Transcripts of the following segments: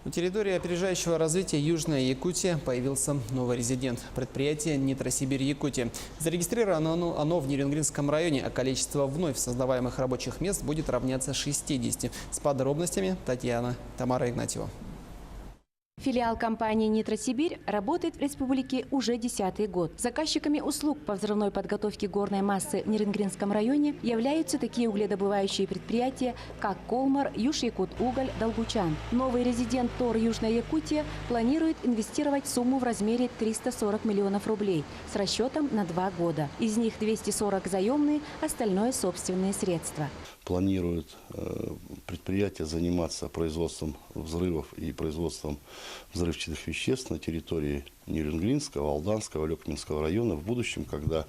На территории опережающего развития Южная Якутия появился новый резидент. Предприятие «Нитросибирь-Якутия». Зарегистрировано оно в Нерюнгринском районе, а количество вновь создаваемых рабочих мест будет равняться 60. С подробностями Тамара Игнатьева. Филиал компании «Нитросибирь» работает в республике уже 10-й год. Заказчиками услуг по взрывной подготовке горной массы в Нерюнгринском районе являются такие угледобывающие предприятия, как «Колмар», «Юж-Якут-Уголь», «Долгучан». Новый резидент ТОР «Южная Якутия» планирует инвестировать сумму в размере 340 миллионов рублей с расчетом на 2 года. Из них 240 заемные, остальное собственные средства. Планирует предприятие заниматься производством взрывов и производством взрывчатых веществ на территории Нерюнгринского, Алданского, Алекминского района в будущем, когда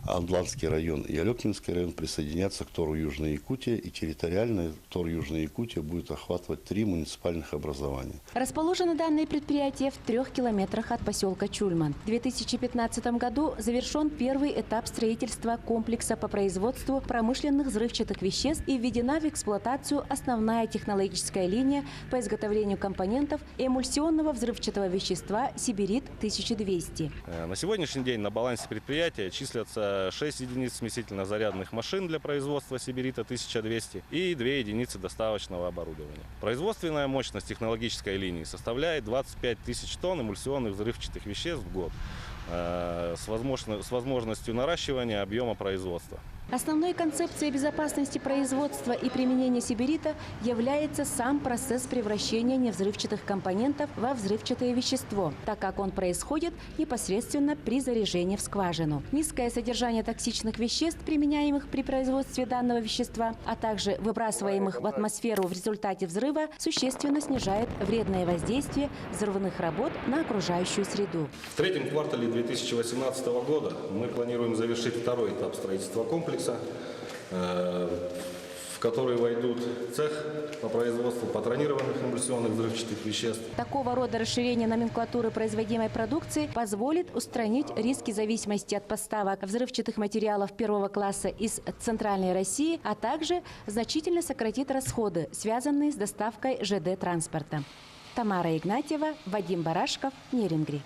Алданский район и Алекминский район присоединятся к ТОРу Южная Якутия, и территориально ТОР Южная Якутия будет охватывать 3 муниципальных образования. Расположено данное предприятие в 3 километрах от поселка Чульман. В 2015 году завершен первый этап строительства комплекса по производству промышленных взрывчатых веществ и введена в эксплуатацию основная технологическая линия по изготовлению компонентов эмульсионного взрывчатого вещества «Сибирит-1200». На сегодняшний день на балансе предприятия числятся 6 единиц смесительно-зарядных машин для производства «Сибирита-1200» и 2 единицы доставочного оборудования. Производственная мощность технологической линии составляет 25 тысяч тонн эмульсионных взрывчатых веществ в год с возможностью наращивания объема производства. Основной концепцией безопасности производства и применения сибирита является сам процесс превращения невзрывчатых компонентов во взрывчатое вещество, так как он происходит непосредственно при заряжении в скважину. Низкое содержание токсичных веществ, применяемых при производстве данного вещества, а также выбрасываемых в атмосферу в результате взрыва, существенно снижает вредное воздействие взрывных работ на окружающую среду. В третьем квартале 2018 года мы планируем завершить второй этап строительства комплекса, в который войдут цех по производству патронированных эмульсионных взрывчатых веществ. Такого рода расширение номенклатуры производимой продукции позволит устранить риски зависимости от поставок взрывчатых материалов первого класса из Центральной России, а также значительно сократит расходы, связанные с доставкой ЖД-транспорта. Тамара Игнатьева, Вадим Барашков, Нерюнгри.